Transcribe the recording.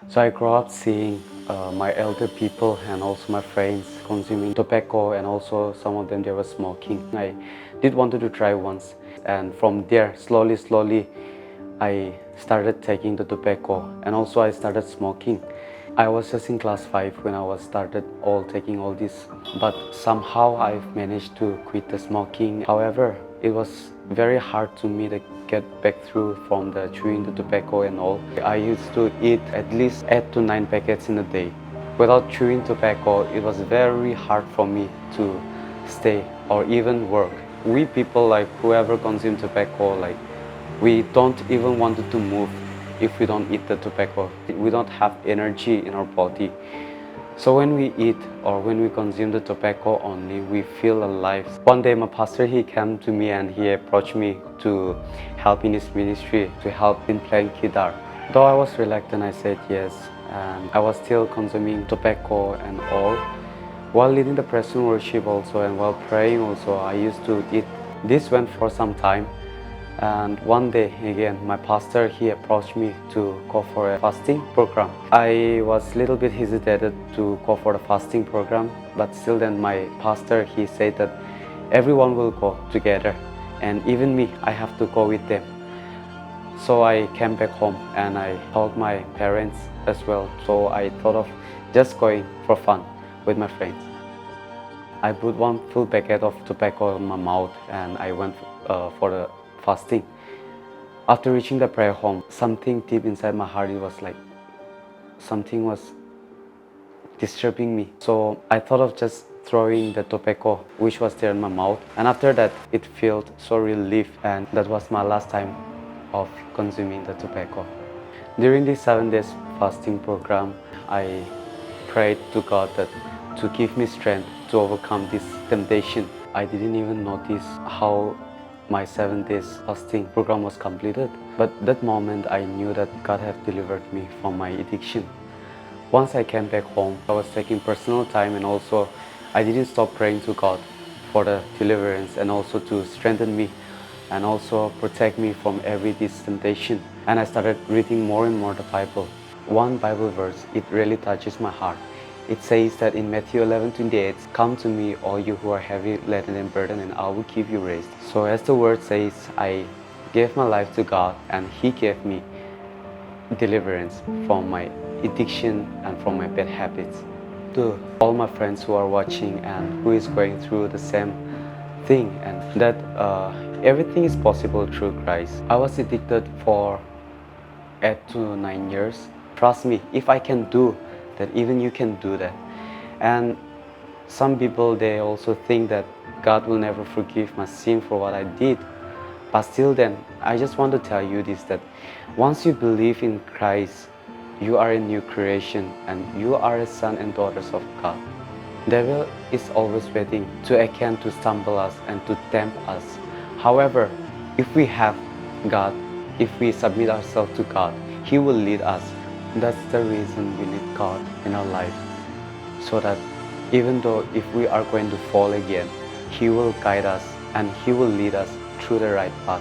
So I grew up seeing my elder people and also my friends consuming tobacco, and also some of them they were smoking. I did wanted to try once, and from there slowly I started taking the tobacco, and also I started smoking. I was just in class 5 when I was started taking all this, but somehow I've managed to quit the smoking. However, it was very hard to me to get back through from the chewing the tobacco and all. I used to eat at least 8 to 9 packets in a day. Without chewing tobacco, it was very hard for me to stay or even work. We people, like whoever consume tobacco, like we don't even want to move if we don't eat the tobacco. We don't have energy in our body. So when we eat or when we consume the tobacco only, we feel alive. One day my pastor, he came to me and he approached me to help in his ministry, to help in playing guitar. Though I was reluctant, I said yes, and I was still consuming tobacco and all. While leading the praise and worship also, and while praying also, I used to eat. This went for some time. And one day again, my pastor, he approached me to go for a fasting program. I was a little bit hesitated to go for the fasting program, but still then my pastor, he said that everyone will go together, and even me, I have to go with them. So I came back home and I told my parents as well. So I thought of just going for fun with my friends. I put one full packet of tobacco in my mouth and I went for the fasting. After reaching the prayer home, something deep inside my heart, it was like something was disturbing me. So I thought of just throwing the tobacco which was there in my mouth, and after that it felt so relief, and that was my last time of consuming the tobacco. During this 7 days fasting program, I prayed to God that to give me strength to overcome this temptation. I didn't even notice how my 7 days fasting program was completed. But that moment I knew that God had delivered me from my addiction. Once I came back home, I was taking personal time, and also I didn't stop praying to God for the deliverance and also to strengthen me and also protect me from every temptation. And I started reading more and more the Bible. One Bible verse, it really touches my heart. It says that in Matthew 11:28, "Come to me, all you who are heavy laden and burdened, and I will give you rest." So as the word says, I gave my life to God, and He gave me deliverance from my addiction and from my bad habits. To all my friends who are watching and who is going through the same thing, and that everything is possible through Christ. I was addicted for 8 to 9 years. Trust me, if I can do that, even you can do that. And some people, they also think that God will never forgive my sin for what I did. But still then, I just want to tell you this, that once you believe in Christ, you are a new creation and you are a son and daughters of God. Devil is always waiting to again to stumble us and to tempt us. However, if we have God, if we submit ourselves to God, He will lead us. That's the reason we need God in our life, so that even though if we are going to fall again, He will guide us and He will lead us through the right path.